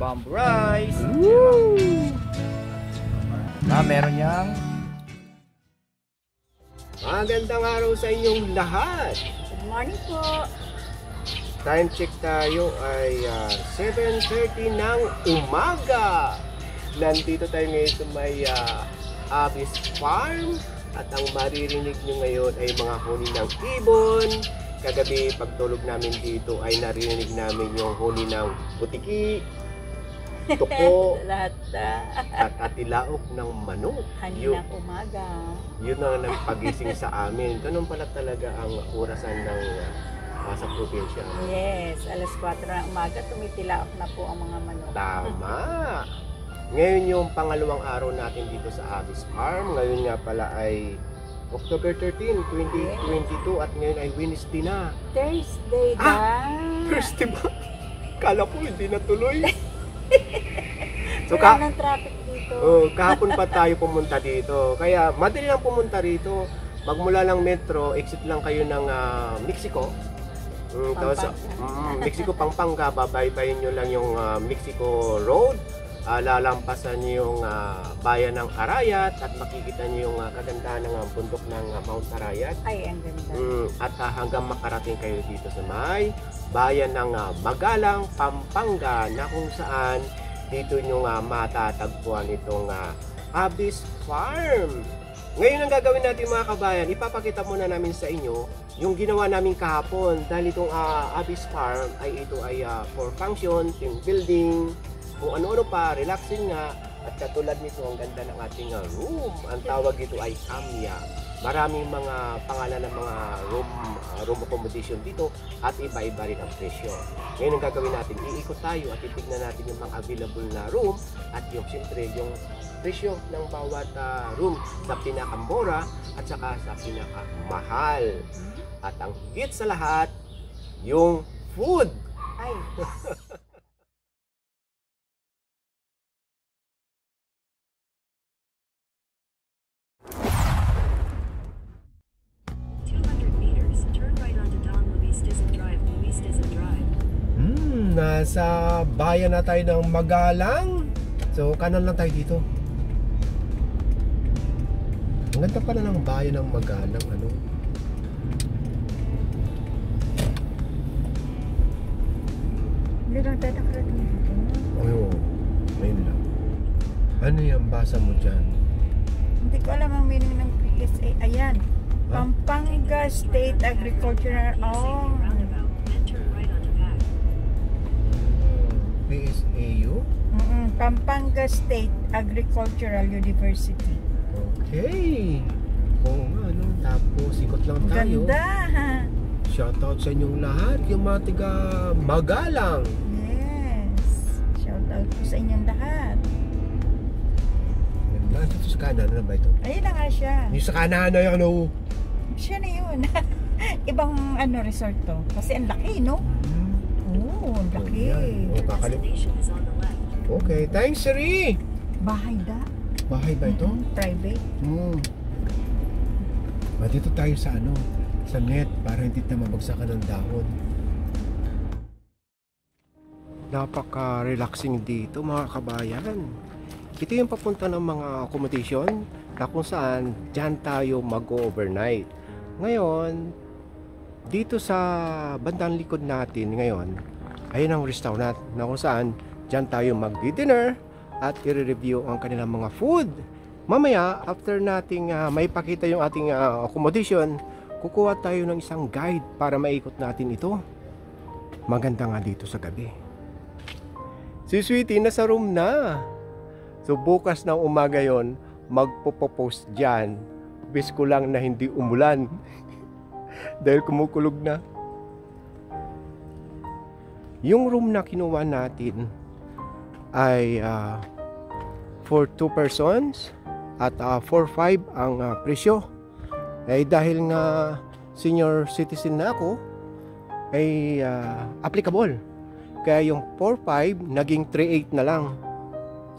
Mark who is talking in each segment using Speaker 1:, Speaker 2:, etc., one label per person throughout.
Speaker 1: bamboo rice.
Speaker 2: Woo!
Speaker 1: Meron niyang
Speaker 2: Magandang araw sa inyong lahat.
Speaker 3: Good morning po.
Speaker 2: Time check tayo ay 7:30 ng umaga. Nandito tayo ngayon sa may Abyss Farm. At ang maririnig nyo ngayon ay mga huni ng ibon. Kagabi pagtulog namin dito ay narinig namin yung huni ng butiki, tuko,
Speaker 3: Lahat
Speaker 2: at atilaok ng manok.
Speaker 3: kaninang umaga.
Speaker 2: Yun ang nagpagising sa amin. Ganun pala talaga ang orasan ng sa probinsya.
Speaker 3: Yes, alas 4 ng umaga, tumitilaok na po ang mga manok.
Speaker 2: Tama! Ngayon yung pangalawang araw natin dito sa Abyss Farm. Ngayon nga pala ay October 13, 2022 at ngayon ay Wednesday na.
Speaker 3: Thursday
Speaker 2: Thursday ba? Kala ko hindi natuloy. So,
Speaker 3: Wala ng traffic dito.
Speaker 2: kahapon pa tayo pumunta dito. Kaya madali lang pumunta rito. Magmula lang metro, exit lang kayo ng Mexico. Tapos, Mexico Pampanga, babaybayin nyo lang yung Mexico Road. Lalampasan nyo yung bayan ng Arayat at makikita nyo yung kagandahan ng bundok ng Mount Arayat.
Speaker 3: Ay, ang ganda.
Speaker 2: At hanggang makarating kayo dito sa may bayan ng Magalang, Pampanga, na kung saan dito nyo matatagpuan itong Abyss Farm. Ngayon ang gagawin natin mga kabayan, ipapakita muna namin sa inyo yung ginawa namin kahapon dahil itong Abyss Farm ay ito ay for function, team building, kung ano-ano pa, relaxing nga. At katulad nito, ang ganda ng ating room. Ang tawag ito ay Camia. Maraming mga pangalan ng mga room accommodation dito at iba-iba rin ang presyo. Ngayon ang gagawin natin, iikot tayo at titignan natin yung mga available na room at yung siyempre yung presyo ng bawat room sa pinakamura at saka sa pinakamahal. At ang higit sa lahat, yung food.
Speaker 3: Ay,
Speaker 2: Nasa bayan na tayo ng Magalang. So, kanan lang tayo dito. Ang ganda pala ng bayan ng Magalang, ano?
Speaker 3: hindi lang tayo nakarating dito.
Speaker 2: Oo, ngayon lang. Ano yung basa mo dyan?
Speaker 3: Hindi ko alam ang meaning ng PSA. Ayan. Pampanga State Agricultural. Oh.
Speaker 2: PSAU?
Speaker 3: Pampanga State Agricultural University.
Speaker 2: Okay. Oo nga, ano? Tapos, ikot lang tayo.
Speaker 3: Ganda.
Speaker 2: Shoutout sa inyong lahat, yung mga tiga Magalang.
Speaker 3: Yes. Shout out po sa inyong lahat.
Speaker 2: Nandito sa kanan, ano ba ito?
Speaker 3: Ayun na nga siya.
Speaker 2: Yung sa kanan na yung ano?
Speaker 3: Siya na yun. Ibang resort to. Kasi ang laki, no? Oo, ang laki.
Speaker 2: Okay, thanks, Siri.
Speaker 3: Bahay da.
Speaker 2: Bahay ba ito?
Speaker 3: Private.
Speaker 2: Dito tayo sa ano, sa net para hindi tayo mabagsakan ng dahon. Napaka-relaxing dito mga kabayan. Ito yung papunta ng mga accommodation na kung saan dyan tayo mag-overnight. Ngayon, dito sa bandang likod natin ngayon, ayun ang restaurant na kung saan dyan tayo mag-dinner at i-review ang kanilang mga food. Mamaya, after nating maipakita yung ating accommodation, kukuha tayo ng isang guide para maikot natin ito. Maganda nga dito sa gabi. Si Sweetie nasa room na. So bukas ng umaga yon, magpo-post dyan. Bis ko lang na hindi umulan. Dahil kumukulog na. Yung room na kinuha natin ay for 2 persons at 4-5 ang presyo. Eh dahil nga senior citizen na ako ay applicable. Kaya yung 4-5 naging 3-8 na lang.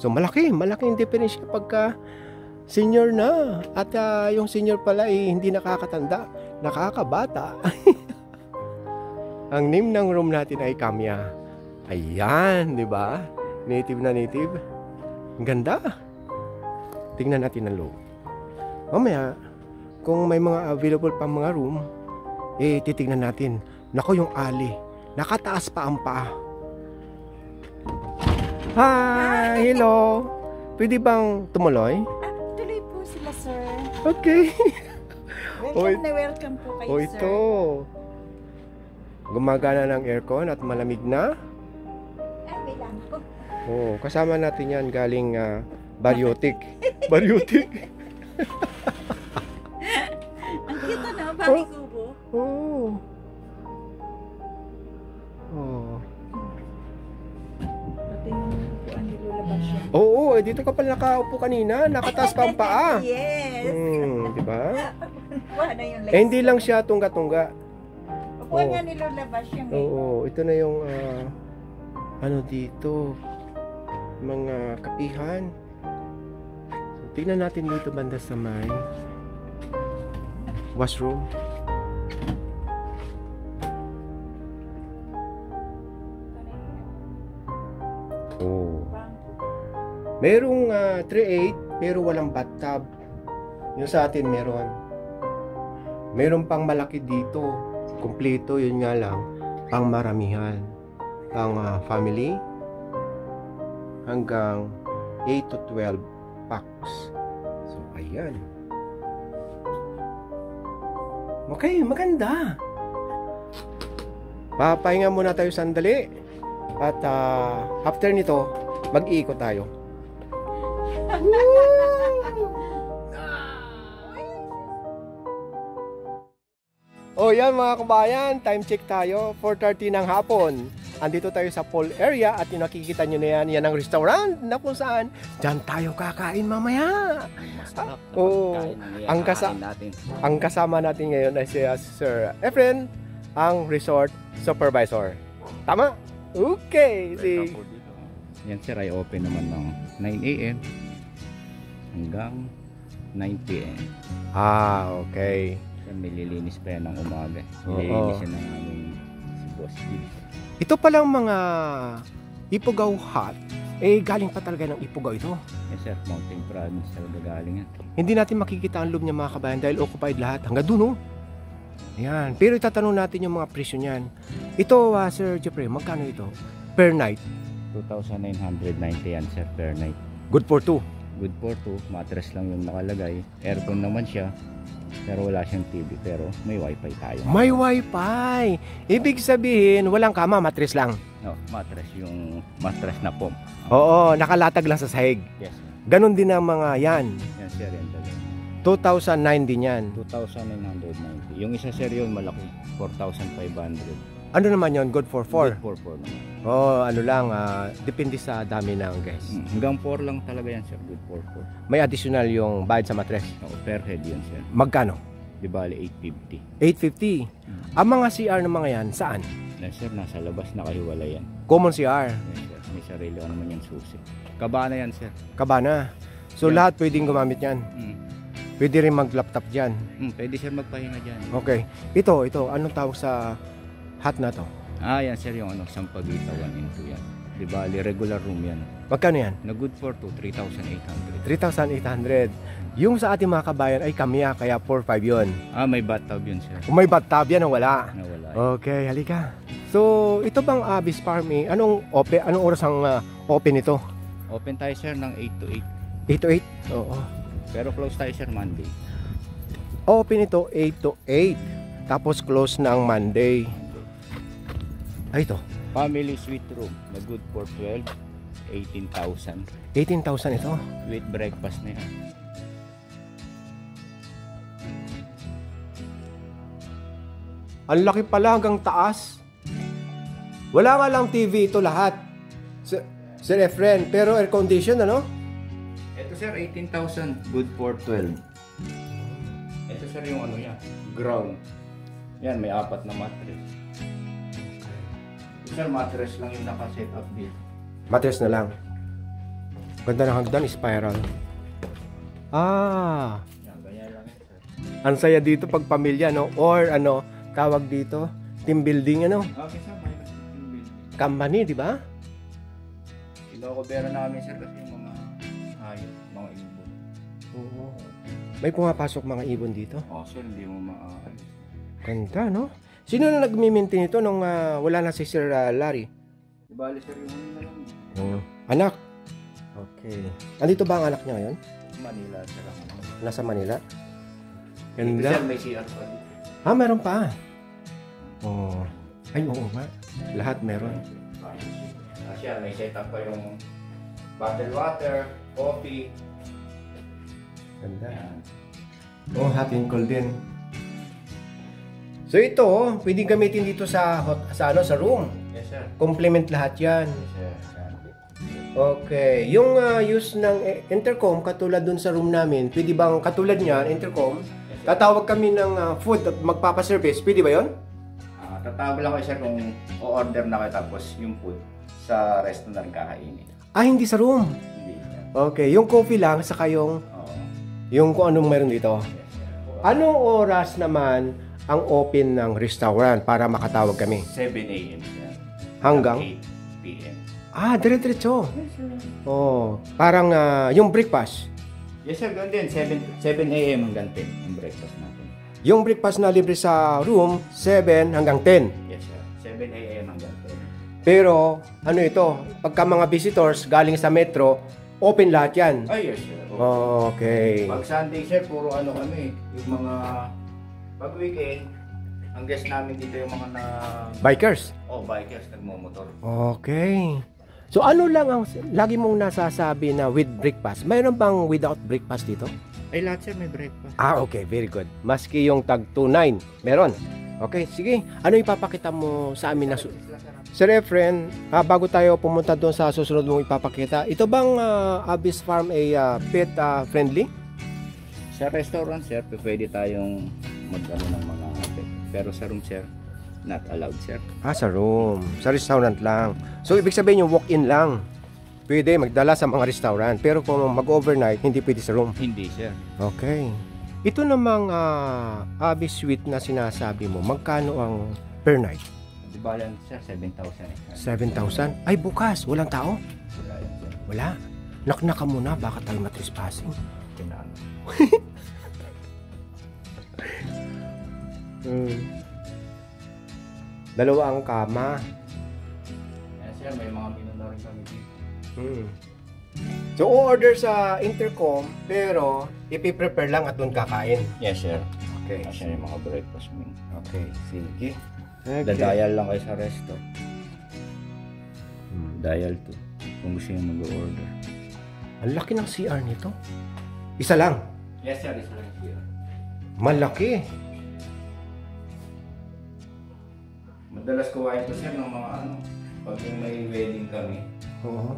Speaker 2: So malaking diferensya pagka senior na. At yung senior pala ay hindi nakakatanda, nakakabata. Ang name ng room natin ay Camia. Ayan, di ba? Native na native. Ang ganda. Tingnan natin ang loob. Mamaya, kung may mga available pa mga room, titignan natin. Nako, yung alley. Nakataas pa ang paa. Hi! Hello! Pwede bang tumuloy?
Speaker 3: Tuloy po sila, sir.
Speaker 2: Okay.
Speaker 3: Welcome na welcome po kayo, sir.
Speaker 2: Ito. Gumagana ng aircon at malamig na.
Speaker 3: Ay, may lang po.
Speaker 2: Kasama natin yan galing Baryotik. Baryotik.
Speaker 3: Ang cute na, Mami Kubo.
Speaker 2: Oh.
Speaker 3: Pati yung upuan nilulabas siya.
Speaker 2: Oo, dito ka pala nakaupo kanina. Nakataas pa ang paa.
Speaker 3: Yes.
Speaker 2: Diba?
Speaker 3: Upuan na yung legs.
Speaker 2: Hindi lang siya tungga-tungga.
Speaker 3: Upuan nga nilulabas siya.
Speaker 2: Oo, ito na yung dito. Mga kapihan. So, tingnan natin dito banda sa may washroom. Merong 3.8 pero walang bathtub. Yung sa atin meron. Meron pang malaki dito. Kumpleto, yun nga lang. Pang maramihan. Pang family. Hanggang 8 to 12 packs. So, ayan. Okay, maganda. Papahinga muna tayo sandali. At after nito, mag-iikot tayo. Yan mga kabayan, time check tayo, 4:30 ng hapon. Andito tayo sa pool area at yung nakikita nyo na yan ang restaurant na kung saan dyan tayo kakain mamaya. Ang kasama natin ngayon ay si Sir Efren, ang resort supervisor. Tama? Okay.
Speaker 1: Yan sir ay open naman ng 9 AM hanggang 9 PM.
Speaker 2: Okay.
Speaker 1: Nililinis pa yan ng umaga. Nililinis yan ng aming si Boss Gil.
Speaker 2: Ito palang mga Ifugao Hut, galing pa talaga ng Ifugao ito.
Speaker 1: Yes sir, Mountain Province talaga galing yan.
Speaker 2: Hindi natin makikita ang loob niya mga kabayan dahil occupied lahat. Hanggang doon, Ayan. Pero itatanong natin yung mga presyo niyan. Ito, Sir Jeffrey, magkano ito? Per night?
Speaker 1: 2,990 yan sir per night.
Speaker 2: Good for two?
Speaker 1: Good for two. Mattress lang yung nakalagay. Aircon naman siya. Pero wala siyang TV. Pero may wifi tayo.
Speaker 2: May wifi! Ibig sabihin, walang kama, mattress lang.
Speaker 1: No, mattress yung mattress na pump.
Speaker 2: Oo, nakalatag lang sa sahig.
Speaker 1: Yes.
Speaker 2: Ganon din ang mga yan.
Speaker 1: Yan sir, yan talaga.
Speaker 2: 2,009 din yan.
Speaker 1: 2,990. Yung isa sir yun malaki. 4,500.
Speaker 2: Ano naman yon? Good for 4?
Speaker 1: Good for 4 naman.
Speaker 2: Ano lang, depende sa dami ng guys.
Speaker 1: Hanggang 4 lang talaga yan sir. Good for 4.
Speaker 2: May additional yung bayad sa mattress?
Speaker 1: Oo, per head yan sir.
Speaker 2: Magkano?
Speaker 1: Di bali 850.
Speaker 2: 850. Ang mga CR ng mga yan, saan?
Speaker 1: Yes sir, nasa labas nakahiwalay yan.
Speaker 2: Common CR?
Speaker 1: Yes sir, may sarili ka naman yan susi. Kabana yan sir.
Speaker 2: Kabana. So
Speaker 1: Yan.
Speaker 2: lahat pwedeng gumamit yan? Pwede rin mag-laptop dyan?
Speaker 1: Pwede sir magpahinga dyan.
Speaker 2: Okay. Ito, anong tawag sa hut na to?
Speaker 1: Yan sir yung Sampaguita 1 and 2 yan. Di bali regular room yan.
Speaker 2: Magkano yan?
Speaker 1: Na good for 2, 3,800.
Speaker 2: 3,800. Yung sa ating mga kabayan ay kamiya, kaya 4,500 yun.
Speaker 1: May bathtub yun sir.
Speaker 2: Kung may bathtub yan, wala.
Speaker 1: Nawala.
Speaker 2: Okay, halika. So, ito bang Abyss Farm anong oras ang open ito?
Speaker 1: Open tayo sir ng 8 to
Speaker 2: 8 to 8? Oo.8.
Speaker 1: Pero close tayo sir Monday.
Speaker 2: Open ito 8 to 8. Tapos close ng Monday. Ay, ito.
Speaker 1: Family suite room na good for 12, 18,000.
Speaker 2: 18,000 ito?
Speaker 1: With breakfast na yan.
Speaker 2: Ang laki pala hanggang taas. Wala nga lang TV ito lahat. Sir Efren, pero air condition ano?
Speaker 1: Ito sir, 18,000 good for 12. Ito sir yung yan, ground. Yan, may 4 na mattress. Ito sir, mattress lang yung naka-set up dito.
Speaker 2: Mattress na lang. Ganda ng hagdan, spiral.
Speaker 1: Yan, ganyan lang ito sir.
Speaker 2: Ang saya dito pag pamilya, no? Or tawag dito, team building,
Speaker 1: Okay sir, may team building.
Speaker 2: company, di ba?
Speaker 1: Team Kinokobera namin sir kasi yung mga hayop, mga ibon.
Speaker 2: Oo. May pumapasok mga ibon dito.
Speaker 1: Sir, hindi mo maalis.
Speaker 2: Ganda, no? Sino na nag-maintain ito nung wala na si Sir Larry?
Speaker 1: Di bali sir, yung ano na lang.
Speaker 2: Anak. Okay. Andito ba ang anak niya ngayon?
Speaker 1: Manila sir ako.
Speaker 2: Nasa Manila?
Speaker 1: Dito
Speaker 2: Ganda.
Speaker 1: sir, may CR pa dito.
Speaker 2: Meron pa. Oh. Ay, oo nga. Lahat meron.
Speaker 1: Siya, may setup pa yung bottled water, coffee.
Speaker 2: Ganda.
Speaker 1: Ayan.
Speaker 2: Oh, hot and cold din. So ito, pwedeng gamitin dito sa room.
Speaker 1: Yes sir.
Speaker 2: Complement lahat 'yan.
Speaker 1: Yes sir. Ayan.
Speaker 2: Okay, yung use ng intercom katulad dun sa room namin, pwede bang katulad niyan, intercom, tatawag kami ng food at magpapaservice, pwede ba 'yon?
Speaker 1: Tatawag lang kayo sir kung o-order na kayo tapos yung food sa resto na rin kakainin.
Speaker 2: Hindi sa room.
Speaker 1: Hindi sir.
Speaker 2: Okay, yung coffee lang saka yung kung anong meron dito.
Speaker 1: Yes sir.
Speaker 2: Anong oras naman ang open ng restaurant para makatawag kami?
Speaker 1: 7 a.m. sir.
Speaker 2: Hanggang
Speaker 1: 8 p.m.
Speaker 2: dire-diretso. Oh, parang yung breakfast.
Speaker 1: Yes sir, ganun din. 7 a.m. hanggang 10 yung breakfast natin.
Speaker 2: Yung breakfast na libre sa room, 7 hanggang 10.
Speaker 1: Yes sir, 7 a.m. hanggang 10.
Speaker 2: Pero, ano ito, pagka mga visitors galing sa metro, open lahat yan.
Speaker 1: Ay yes sir.
Speaker 2: Okay.
Speaker 1: Pag Sunday sir, puro ano kami, yung mga pag weekend, ang guest namin dito yung mga
Speaker 2: Bikers.
Speaker 1: bikers, nagmomotor.
Speaker 2: Okay. So ano lang ang lagi mong nasasabi na with breakfast? Mayroon bang without breakfast dito?
Speaker 1: Ay lahat sir may breakfast.
Speaker 2: Okay, very good. Maski yung tag 29, meron. Okay, sige. Ano ipapakita mo sa amin na Sir Efren, bago tayo pumunta doon sa susunod mong ipapakita, ito bang Abyss Farm ay pet friendly?
Speaker 1: Sa restaurant sir, pwede tayong mag-ano ng mga pet. Pero sa room sir, not allowed sir.
Speaker 2: Sa room. Sa restaurant lang. So, ibig sabihin yung walk-in lang. Pwede magdala sa mga restaurant. Pero kung mag-overnight, hindi pwede sa room.
Speaker 1: Hindi sir.
Speaker 2: Okay. Ito namang Abyss Suite na sinasabi mo, magkano ang per night?
Speaker 1: Di ba lang sir, 7,000 eh.
Speaker 2: 7,000? Ay, bukas. Walang tao?
Speaker 1: Wala yun sir.
Speaker 2: Wala. Knock ka muna. Baka tayo matrespassing.
Speaker 1: Kinano.
Speaker 2: Dalawa ang kama.
Speaker 1: Yan sir, may mga menu na rin kami dito.
Speaker 2: So, order sa intercom, pero ipiprepare lang at doon kakain.
Speaker 1: Yes sir.
Speaker 2: Okay.
Speaker 1: Kasi yung mga breakfast menu.
Speaker 2: Okay, sige.
Speaker 1: Dadial lang kayo sa resto. Dial to. Kung gusto nyo mag-order.
Speaker 2: Ang laki ng CR nito. Isa lang.
Speaker 1: Yes sir, isa lang here.
Speaker 2: Malaki.
Speaker 1: Madalas kuhain ko sir ng mga ano, pag yung may wedding kami,
Speaker 2: Oo.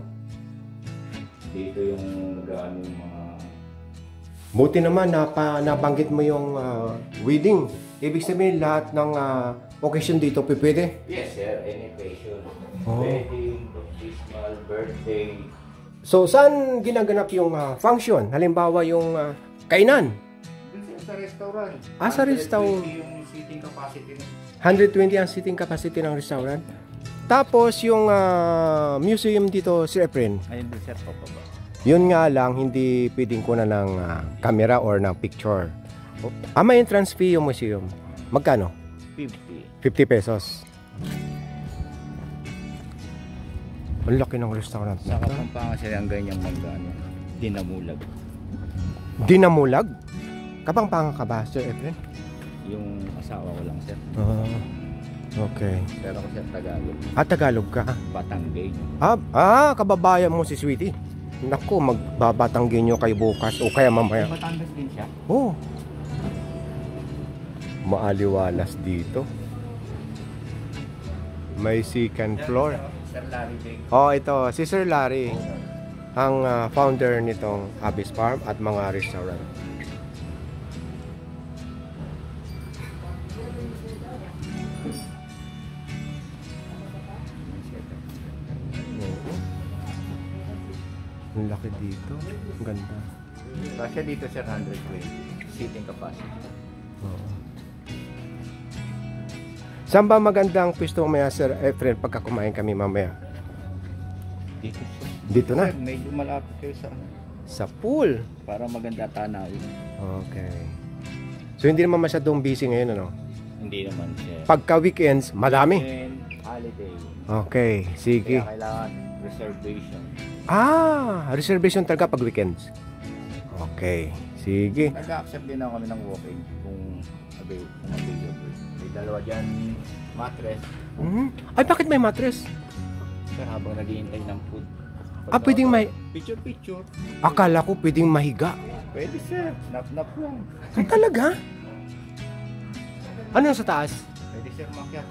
Speaker 1: dito yung nag-ano yung mga...
Speaker 2: Buti naman nabanggit mo yung wedding. Ibig sabihin lahat ng occasion dito pwede.
Speaker 1: Yes sir, any occasion.
Speaker 2: Oh.
Speaker 1: Wedding, baptismal, birthday.
Speaker 2: So saan ginaganap yung function? Halimbawa yung kainan.
Speaker 1: Dun sir, sa restaurant.
Speaker 2: Sa restaurant.
Speaker 1: 120 yung seating capacity.
Speaker 2: 120 ang seating capacity ng restaurant. Tapos yung museum dito, Sir Efren.
Speaker 1: Ayun din sir, papaba.
Speaker 2: Yun nga lang, hindi pwedeng kunan ng camera or ng picture. May entrance fee yung museum. Magkano?
Speaker 1: 50.
Speaker 2: 50 pesos. Ang laki ng restaurant
Speaker 1: Sa
Speaker 2: na ito.
Speaker 1: Kapampangan sir, ang ganyang mag-ano, dinamulag.
Speaker 2: Dinamulag? Kapampangan ka ba, Sir Efren?
Speaker 1: Yung asawa ko lang sir.
Speaker 2: Okay.
Speaker 1: Pero ako sir, Tagalog.
Speaker 2: Tagalog ka?
Speaker 1: Batanggay.
Speaker 2: Kababayan mo si Sweetie. Naku, magbabatanggi nyo kayo bukas o kaya mamaya.
Speaker 1: Batangas din siya.
Speaker 2: Maaliwalas dito. May second floor.
Speaker 1: Sir Larry Big.
Speaker 2: Ito, si Sir Larry, ang founder nitong Abyss Farm at mga restaurant. Ang laki dito. Ang ganda.
Speaker 1: Kasi dito sir, 120 seating capacity.
Speaker 2: Saan ba magandang pwesto mamaya, Sir Efren, pagka kumain kami mamaya?
Speaker 1: Dito sir.
Speaker 2: Dito na.
Speaker 1: Sir, medyo malapit kayo sa ano,
Speaker 2: Sa pool.
Speaker 1: para maganda tanawin.
Speaker 2: Okay. So hindi naman masyadong busy ngayon, ano?
Speaker 1: Hindi naman, sir.
Speaker 2: Pagka weekends, madami.
Speaker 1: And holiday.
Speaker 2: Okay, sige.
Speaker 1: Kaya kailangan reservation.
Speaker 2: Reservation talaga pag weekends. Okay, sige.
Speaker 1: Nag-accept din ako kami ng walk-in kung available. May dalawa dyan mattress.
Speaker 2: Ay, bakit may mattress?
Speaker 1: Sir, habang naghihintay ng food.
Speaker 2: Pwedeng may...
Speaker 1: Picture.
Speaker 2: Akala ko pwedeng mahiga.
Speaker 1: Pwede, sir. Nap-nap lang.
Speaker 2: Ay, talaga? Ano sa taas?
Speaker 1: Pwede, sir, makyat.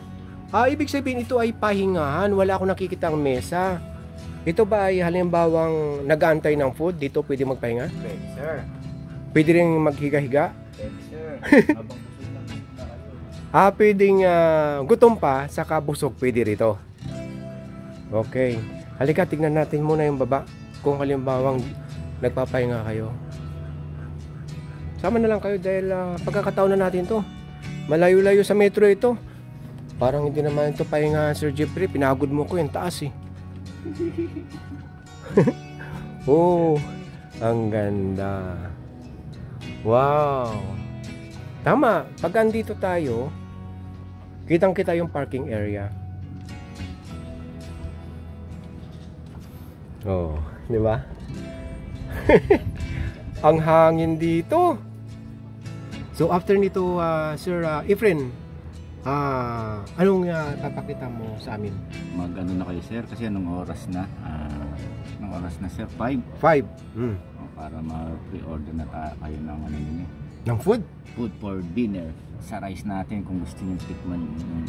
Speaker 2: Ibig sabihin ito ay pahingahan. Wala akong nakikitang mesa. Ito ba ay halimbawang nag-aantay ng food? Dito pwede magpahinga?
Speaker 1: Pwede, sir.
Speaker 2: Pwede rin maghiga-higa?
Speaker 1: Pwede, sir. Habang busog lang tayo.
Speaker 2: Pwedeng gutom pa, saka busog pwede rito. Okay. Halika, tignan natin muna yung baba. Kung halimbawang nagpapahinga kayo. Sama na lang kayo dahil pagkakataon na natin to. Malayo-layo sa metro ito. Parang hindi naman ito pahinga, Sir Jeffrey. Pinagod mo ko yung taas eh. Oh, ang ganda. Wow. Tama, pag andito tayo, kitang-kita yung parking area. Oh, di ba? Ang hangin dito. So after nito, Sir Efren, anong papakita mo sa amin?
Speaker 1: Mag-ano na kayo, sir, kasi anong oras na? Anong oras na, sir? 5.
Speaker 2: 5.
Speaker 1: Para ma-pre-order na kayo ng ano yun eh.
Speaker 2: Ng food?
Speaker 1: Food for dinner. Sa rice natin kung gusto nyo tikman yung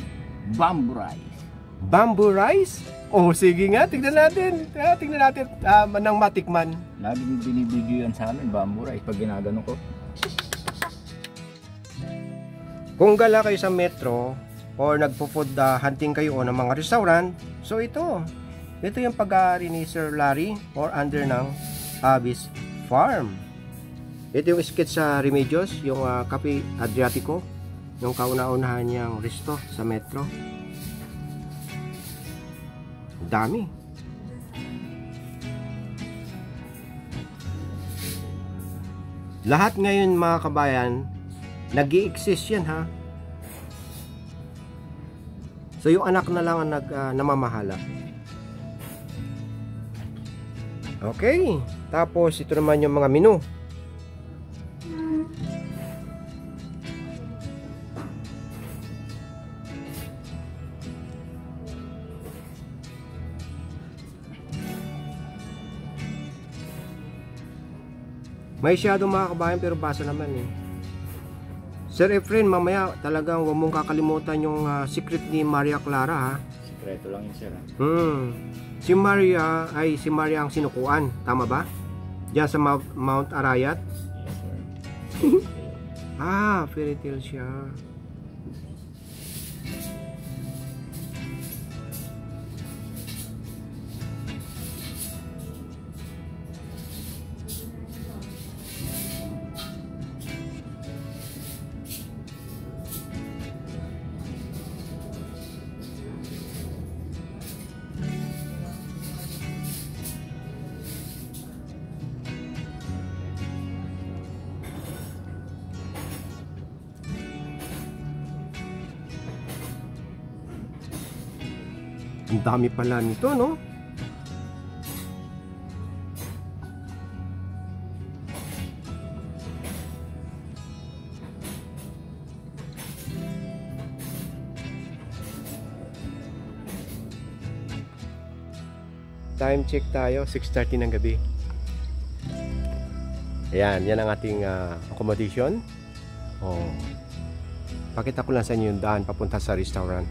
Speaker 1: bamboo rice.
Speaker 2: Bamboo rice? Oh, sige nga, tignan natin. Tignan natin nang matikman.
Speaker 1: Laging binibidyo yan sa amin, bamboo rice, pag ginagano ko.
Speaker 2: Kung gala kayo sa metro or nagpo-food hunting kayo o ng mga restaurant, so ito yung pag-aari ni Sir Larry or under ng Abyss Farm. Ito yung sketch sa Remedios, yung Cafe Adriatico, yung kauna-unahan niyang resto sa metro. Dami. Lahat ngayon mga kabayan, nag-i-exist yan ha. So yung anak na lang ang namamahala. Okay. Tapos ito naman yung mga menu. May shadow mga kabayan pero basa naman eh. Sir Efren, mamaya talagang huwag mong kakalimutan yung secret ni Maria Clara ha.
Speaker 1: Sikreto lang yun, sir.
Speaker 2: Si Maria ang sinukuan, tama ba? Diyan sa Mount Arayat.
Speaker 1: Yes, sir.
Speaker 2: Fairy tale siya. Ang dami pala nito, no? Time check tayo, 6:30 ng gabi. Ayan, yan ang ating accommodation. Oh. Pakita ko lang sa inyo yung daan papunta sa restaurant.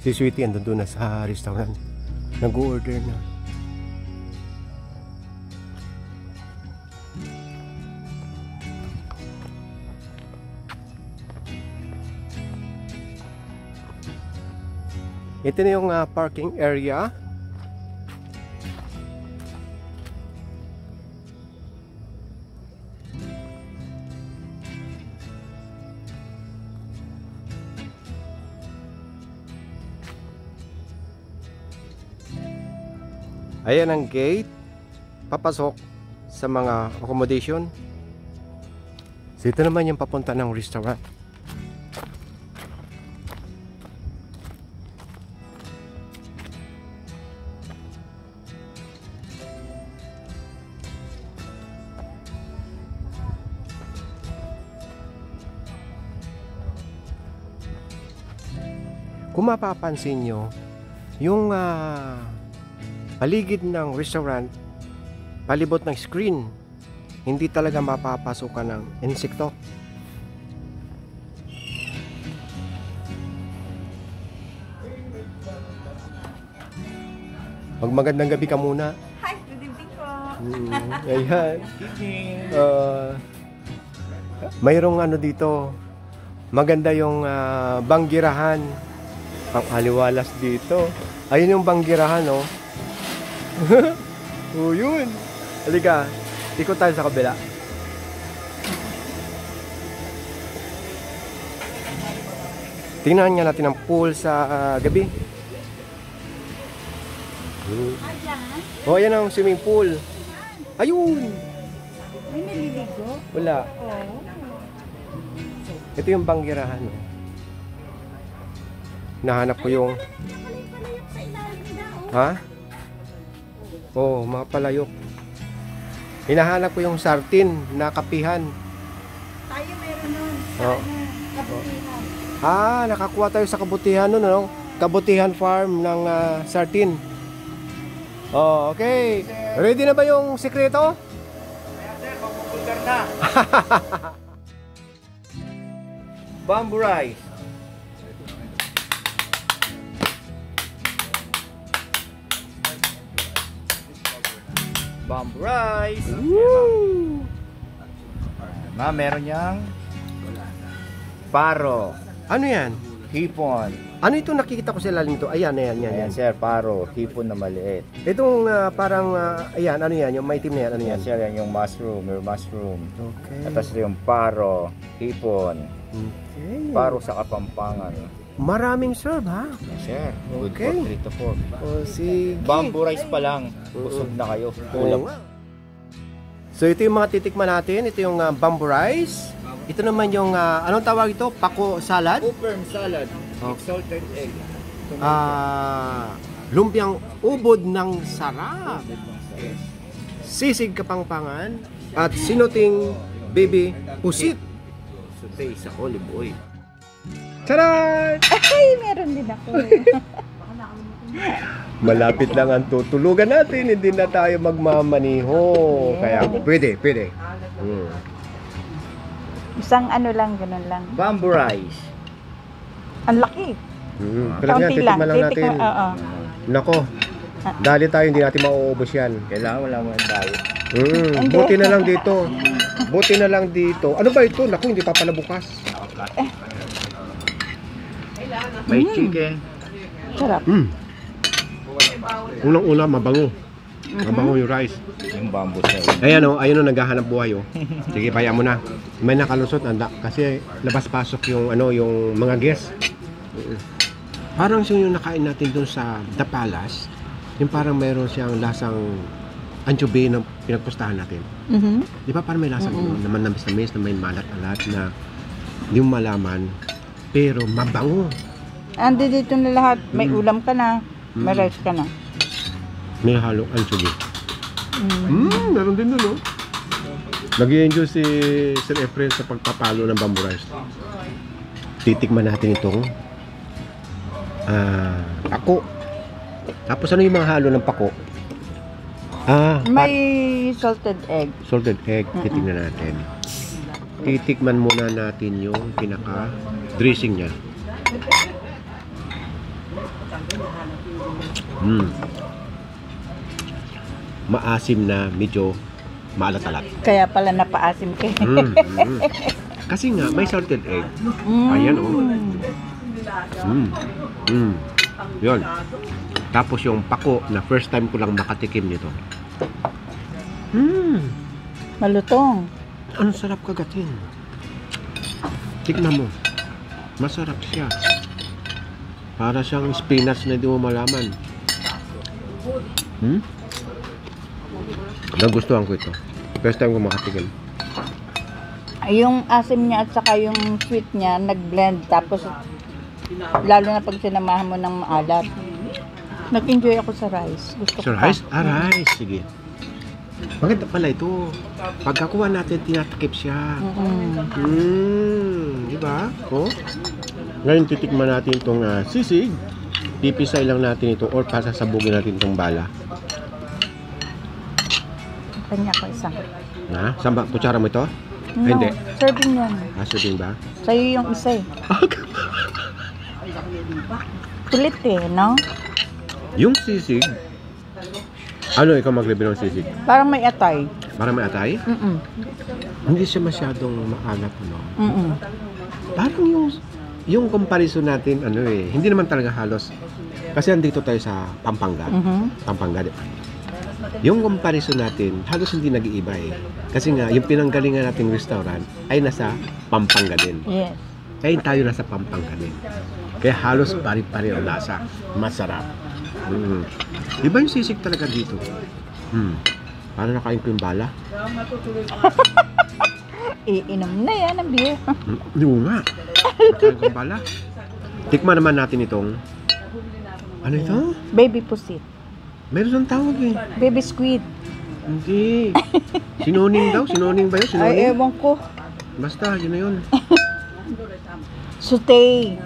Speaker 2: Si Sweetie andun doon na sa restaurant. Nag-order na. Ito na yung parking area. Ayan ang gate. Papasok sa mga accommodation. So ito naman yung papunta ng restaurant. Kung mapapansin nyo, yung paligid ng restaurant, palibot ng screen, hindi talaga mapapasukan ng insekto. Magandang gabi ka muna.
Speaker 3: Hi, good evening po.
Speaker 2: Ayan. Mayroong ano dito, maganda yung banggirahan. Pang-aliwalas dito. Ayun yung banggirahan, oh. Oh, yun. Halika, ikot tayo sa kabila. Tingnan nga natin ang pool sa gabi. Oh, ayan ang swimming pool. Ayun!
Speaker 3: May naliligo?
Speaker 2: Wala.
Speaker 3: Oo.
Speaker 2: Ito yung banggirahan, oh. Nahanap ko yung... Ha? Oh, mga palayok. Hinahanap ko yung sartin na kapihan.
Speaker 3: Tayo meron nun.
Speaker 2: Oh.
Speaker 3: Kabutihan.
Speaker 2: Nakakuha tayo sa kabutihan nun, no? Kabutihan farm ng sartin. Oh, okay. Ready na ba yung sikreto?
Speaker 1: Sir, magpupulgar na. Bamboo rice. Bamboo rice.
Speaker 2: Woo!
Speaker 1: Meron niyang paro,
Speaker 2: Ano yan?
Speaker 1: hipon.
Speaker 2: Ano ito nakikita ko sa ilalim nito? Ayan, ayan, yan,
Speaker 1: Ayan
Speaker 2: yan.
Speaker 1: sir, paro, hipon na maliit.
Speaker 2: Itong parang, ayan, ano yan? Yung maitim na yan, ano yan?
Speaker 1: Ayan sir, yan yung mushroom, may mushroom.
Speaker 2: Okay.
Speaker 1: Tapos yung paro, hipon.
Speaker 2: Okay.
Speaker 1: Paro sa Kapampangan.
Speaker 2: Maraming serve, ha?
Speaker 1: Yes, sir, good
Speaker 2: Okay.
Speaker 1: for 3 to 4.
Speaker 2: O, sige.
Speaker 1: Bamboo rice pa lang, busog na kayo.
Speaker 2: Oo nga. So, ito yung mga titikman natin. Ito yung bamboo rice. Ito naman yung, anong tawag ito? Pako salad?
Speaker 1: Upperm salad,
Speaker 2: Oh.
Speaker 1: salted egg.
Speaker 2: Lumpiang ubod ng sarap. Sisig kapangpangan at sinuting baby pusit.
Speaker 1: Sauté sa olive oil.
Speaker 2: Charan!
Speaker 3: Ay, meron din ako.
Speaker 2: Malapit lang ang tutulugan natin, hindi na tayo magmamaniho. Kaya pwede.
Speaker 3: Isang ano lang, ganun lang.
Speaker 1: Bamboo rice.
Speaker 3: Ang laki.
Speaker 2: Kailangan
Speaker 3: Kaunti lang.
Speaker 2: titikman lang natin.
Speaker 3: Oo.
Speaker 2: Nako, dali tayo, hindi natin mauubos yan.
Speaker 1: Kailangan wala mo ng diet.
Speaker 3: Hindi.
Speaker 2: Buti na lang dito. Buti na lang dito. Ano ba ito? Naku, hindi pa pala bukas.
Speaker 1: May chicken.
Speaker 3: Sarap.
Speaker 2: Unang-una, mabango. Mabango yung rice.
Speaker 1: Yung bamboo salad.
Speaker 2: Ayan o, ayun o, naghahanap buhay o. Sige, paya mo na. May nakalusot, anda. Kasi labas-pasok yung, yung mga guests. Parang yung nakain natin doon sa The Palace, yung parang mayroon siyang lasang anchovy na pinagpustahan natin. Di ba parang may lasang naman namis-namis, na may malat-alat na hindi mo malaman, pero mabango.
Speaker 3: Andi dito na lahat. May ulam ka na. May rice ka na.
Speaker 2: May halong anchovy. Meron din doon, no? Nag-i-enjoy si Sir Efren sa pagpapalo ng bamboo rice. Titikman natin itong pako. Tapos ano yung mga halo ng pako?
Speaker 3: May salted egg.
Speaker 2: Salted egg. Titikman natin. Titikman muna natin yung pinaka-dressing niya. Maasim na medyo maalat-alat.
Speaker 3: Kaya pala napaasim ka.
Speaker 2: Kasi nga may salted egg. Ayan oh. Yun. Tapos yung pako na first time ko lang makatikim nito.
Speaker 3: Malutong.
Speaker 2: Ang sarap kagatin. Tignan mo. Masarap siya. Para siyang spinach na hindi mo malaman. Nagustuhan ko ito. First time ko makatikim.
Speaker 3: Yung asim niya at saka yung sweet niya, nag-blend. Tapos, lalo na pag sinamahan mo ng maalat. Nag-enjoy ako sa rice. Gusto ko
Speaker 2: So, rice? Rice. Sige. Maganda pala ito. Pagkakuha natin, tinatakip siya. Diba? Oh. Ngayon, titikman natin itong sisig. Pipisay lang natin ito or pasasabugin natin itong bala.
Speaker 3: Kanya ko isang.
Speaker 2: Na? Saan ba? Kutsara mo ito?
Speaker 3: No,
Speaker 2: Hindi.
Speaker 3: serving yan.
Speaker 2: Sabihin ba?
Speaker 3: Sa'yo yung isa eh. Kulit eh, no?
Speaker 2: Yung sisig, ano ikaw mag-review ng sisig?
Speaker 3: Parang may atay.
Speaker 2: Parang may atay? Hindi siya masyadong maalat, no? Parang yung comparison natin, ano eh, hindi naman talaga halos. Kasi andito tayo sa Pampanga. Pampanga, di ba? Yung comparison natin, halos hindi nag-iiba eh. Kasi nga, yung pinanggalingan nating restaurant ay nasa Pampanga din.
Speaker 3: Yes.
Speaker 2: Kaya tayo nasa Pampanga din. Kaya halos pari-pari ang lasa. Masarap. Iba yung sisig talaga dito. Paano nakain ko yung bala?
Speaker 3: Iinom na yan ang beer.
Speaker 2: Hindi nga. Nakain ko yung bala. Tikman naman natin itong ano ito?
Speaker 3: Baby pusit.
Speaker 2: Meron siyang tawag eh.
Speaker 3: Baby squid.
Speaker 2: Hindi. Sinoning daw? Sinoning ba yun? Sinoning?
Speaker 3: Ay, ewan ko.
Speaker 2: Basta, yun na yun.
Speaker 3: Sauté.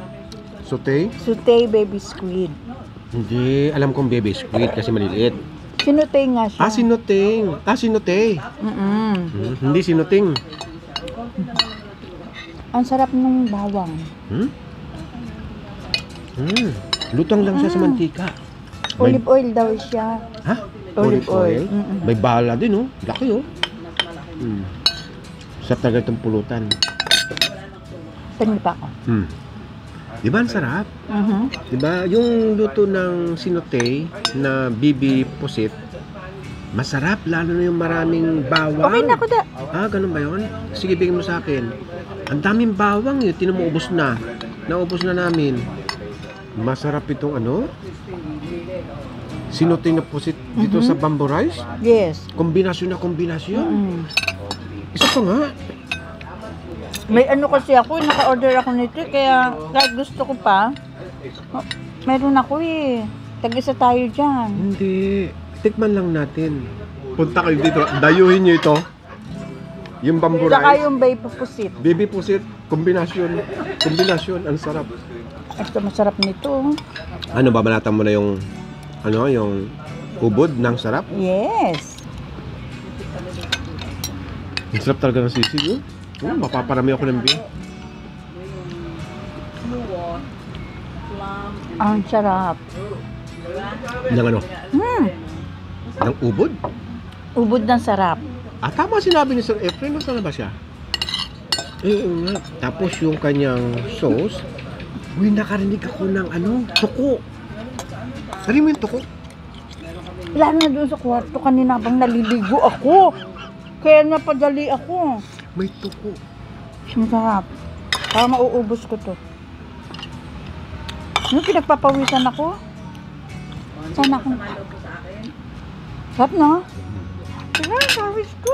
Speaker 2: Sauté?
Speaker 3: Sauté baby squid.
Speaker 2: Hindi. Alam kong baby squid kasi maliliit.
Speaker 3: Sinuté nga siya.
Speaker 2: Sinuting. Sinuté. Hindi sinuting.
Speaker 3: Ang sarap ng bawang.
Speaker 2: Lutang lang siya sa mantika.
Speaker 3: Olive oil daw siya.
Speaker 2: Ha?
Speaker 3: Olive oil.
Speaker 2: May bala din, oh. Laki, oh. Sa tagal itong pulutan.
Speaker 3: Tingin pa ako.
Speaker 2: Di ba ang sarap? Di ba yung luto ng sinote na bibi pusit, masarap, lalo na yung maraming bawang.
Speaker 3: Okay na ako da.
Speaker 2: Ganun ba yun? Sige, bigyan mo sa akin. Ang daming bawang yun. Tinan mo, ubos na. Naubos na namin. Masarap itong ano? Sinote na pusit dito sa bamboo rice.
Speaker 3: Yes.
Speaker 2: Kombinasyon na kombinasyon. Isa pa nga.
Speaker 3: May ano kasi ako, naka-order ako nito, kaya kahit gusto ko pa, meron ako eh. Tag-isa tayo dyan.
Speaker 2: Hindi. Tikman lang natin. Punta kayo dito. Dayuhin nyo ito. Yung bamboo
Speaker 3: Saka
Speaker 2: rice.
Speaker 3: yung baby pusit.
Speaker 2: Baby pusit. Kombinasyon. Kombinasyon. Ang sarap.
Speaker 3: Ito masarap nito.
Speaker 2: Ano, babalatan mo na yung ano, yung ubod ng sarap?
Speaker 3: Yes.
Speaker 2: Ang sarap talaga ng sisig, oh. Mapaparami ako ng beer.
Speaker 3: Ang sarap.
Speaker 2: Ng ano? Ng ubod?
Speaker 3: Ubod ng sarap.
Speaker 2: Tama sinabi ni Sir Efren. Nasaan na ba siya? Oo nga. Tapos yung kanyang sauce, nakarinig ako ng ano, tuko. Sari mo yung tuko?
Speaker 3: Lalo na doon sa kwarto kanina bang naliligo ako. Kaya napadali ako.
Speaker 2: May tuko.
Speaker 3: Ang sarap. Para mauubos ko to. Yung pinagpapawisan ako. Sana akong... Sarap no? Sarap, pawis ko.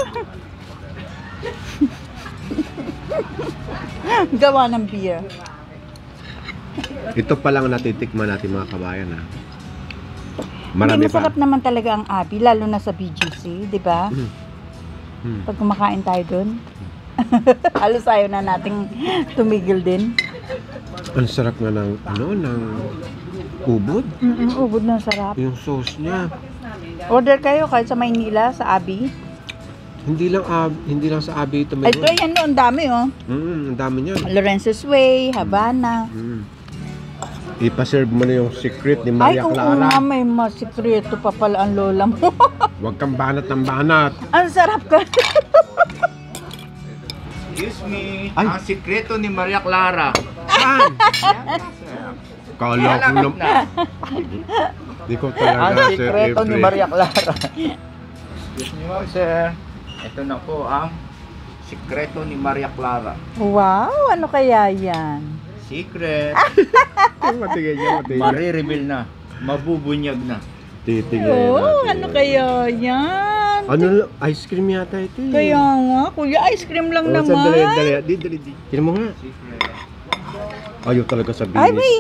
Speaker 3: Gawa ng beer.
Speaker 2: Ito pa lang natitikman natin mga kabayan, ha.
Speaker 3: Hindi,
Speaker 2: Marami
Speaker 3: masarap
Speaker 2: pa.
Speaker 3: naman talaga ang abi, lalo na sa BGC, di ba? Pag kumakain tayo doon. Halos ayaw na nating tumigil din.
Speaker 2: Ang sarap nga ng ano, ng ubod.
Speaker 3: Ubod ng sarap.
Speaker 2: Yung sauce niya.
Speaker 3: Order kayo kahit sa Maynila, sa Abi.
Speaker 2: Hindi lang sa Abi ito
Speaker 3: Ito
Speaker 2: meron.
Speaker 3: yan no, ang dami oh.
Speaker 2: Ang dami niyan.
Speaker 3: Lorenzo's Way, Havana.
Speaker 2: Ipaserve mo na yung secret ni
Speaker 3: Ay,
Speaker 2: Maria
Speaker 3: oo
Speaker 2: Clara.
Speaker 3: nga, may masikreto pa pala ang lola mo.
Speaker 2: Huwag kang banat ng banat.
Speaker 3: Ang sarap ka.
Speaker 1: Excuse me.
Speaker 2: Ay.
Speaker 1: Ang sikreto ni Maria Clara.
Speaker 2: Saan? Kala ko
Speaker 1: Malapit
Speaker 2: na.
Speaker 1: na.
Speaker 2: Di ko talaga,
Speaker 1: Ang
Speaker 2: Sir
Speaker 1: sikreto ni
Speaker 2: Efren.
Speaker 1: Maria Clara. Excuse me, ma'am, sir. Ito na po ang sikreto ni Maria Clara.
Speaker 3: Wow, ano kaya yan?
Speaker 1: Secret.
Speaker 2: Matigay niya, matigay.
Speaker 1: Marireveal na. Mabubunyag na.
Speaker 2: Titignan
Speaker 3: Oh,
Speaker 2: natin.
Speaker 3: ano kaya yan?
Speaker 2: Ano, ice cream yata ito eh.
Speaker 3: Kaya nga, kuya, ice cream lang
Speaker 2: Oh,
Speaker 3: naman.
Speaker 2: Dali. Tignan mo nga. Ayaw talaga sabihin.
Speaker 3: Ay, may...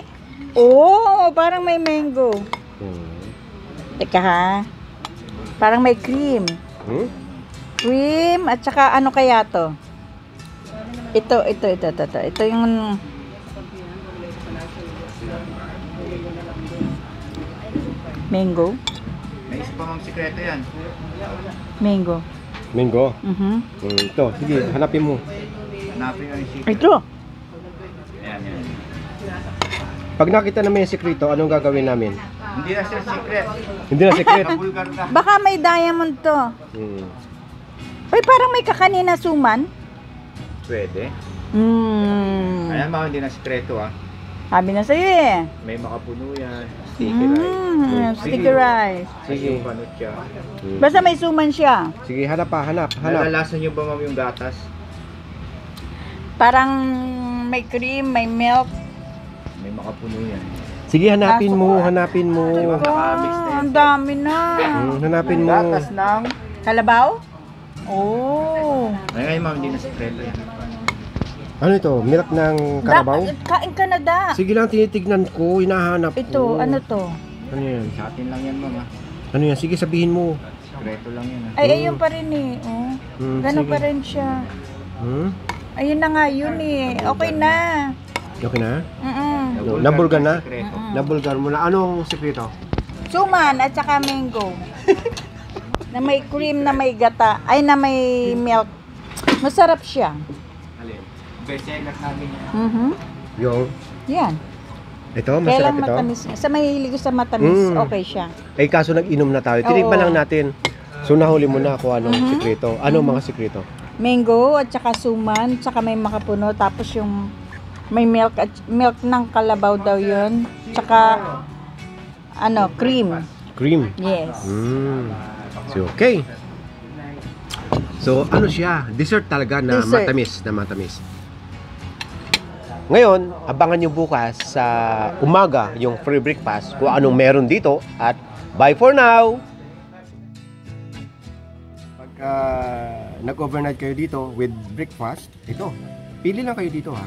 Speaker 3: Oh, parang may mango.
Speaker 2: Hmm.
Speaker 3: Teka ha. Parang may cream.
Speaker 2: Hmm?
Speaker 3: Cream at saka ano kaya to? Ito. Ito yung... Mango?
Speaker 1: May isa pa mang sikreto yan.
Speaker 3: Mango.
Speaker 2: Mango.
Speaker 3: Mhm.
Speaker 2: Ito, sige, hanapin mo.
Speaker 1: Hanapin mo yung secret.
Speaker 3: Ito.
Speaker 1: Ayan, yan.
Speaker 2: Pag nakita namin yung sekreto, anong gagawin namin?
Speaker 1: Hindi na siya secret.
Speaker 2: Hindi na secret.
Speaker 1: Nabulgar na.
Speaker 3: Baka may diamond to.
Speaker 2: Hmm.
Speaker 3: Uy, parang may kakanina suman.
Speaker 1: Pwede.
Speaker 3: Hmm.
Speaker 1: Ayan mga hindi na sikreto ah.
Speaker 3: Sabi na sa'yo eh.
Speaker 1: May makapuno yan. Sticky rice.
Speaker 3: Sticky rice.
Speaker 1: Sige. Yung panot siya.
Speaker 2: Hmm.
Speaker 3: Basta may suman siya.
Speaker 2: Sige, hanap.
Speaker 1: Nalalasan niyo ba ma'am yung gatas?
Speaker 3: Parang may cream, may milk.
Speaker 1: May makapuno yan.
Speaker 2: Sige, hanapin
Speaker 3: Kaso
Speaker 2: mo.
Speaker 3: ko,
Speaker 2: Hanapin mo.
Speaker 1: Naka-mix na yan.
Speaker 3: Ang dami na.
Speaker 2: Hanapin mo.
Speaker 1: Gatas ng...
Speaker 3: Kalabaw? Oh.
Speaker 1: Ay ngayon ma'am hindi na sikreto yan.
Speaker 2: Ano ito? Milk ng karabaw?
Speaker 3: Kain ka na da.
Speaker 2: Sige lang, tinitignan ko. Hinahanap ko.
Speaker 3: Ito, ano to?
Speaker 2: Ano yan?
Speaker 1: Sa atin lang yan ma'am ah.
Speaker 2: Ano yan? Sige, sabihin mo.
Speaker 1: Sikreto lang yan ah.
Speaker 3: Ay, ayun pa rin eh. Oh. Ganun
Speaker 2: sige.
Speaker 3: pa rin siya.
Speaker 2: Hmm?
Speaker 3: Ayun na nga yun eh. Okay na.
Speaker 2: Okay na?
Speaker 3: Mm-mm.
Speaker 2: Nabulgar na?
Speaker 1: Sikreto.
Speaker 2: Nabulgar mo na. Anong sekreto?
Speaker 3: Suman at saka mango. Na may cream, na may gata. Ay, na may milk. Masarap siya.
Speaker 1: Alin? Best seller namin yan.
Speaker 3: Mhm.
Speaker 2: Yung?
Speaker 3: Yan.
Speaker 2: Ito?
Speaker 3: Kaya
Speaker 2: Masarap
Speaker 3: lang
Speaker 2: ito?
Speaker 3: matamis. Sa mahilig ko sa matamis,
Speaker 2: Mm.
Speaker 3: okay siya.
Speaker 2: Eh, kaso nag-inom na tayo. Tinikman
Speaker 3: Oo.
Speaker 2: lang natin. So, nahuli mo na kung anong sekreto. Anong mga sekreto?
Speaker 3: Mango at saka suman, at saka may makapuno, tapos yung may milk at milk ng kalabaw daw yun. Tsaka ano, cream.
Speaker 2: Cream.
Speaker 3: Yes.
Speaker 2: So, okay. So, ano siya? Dessert talaga na
Speaker 3: Dessert.
Speaker 2: matamis. Ngayon, abangan nyo bukas sa umaga yung free breakfast kung anong meron dito at bye for now! Pagka nag-overnight kayo dito with breakfast, ito, pili lang kayo dito ha.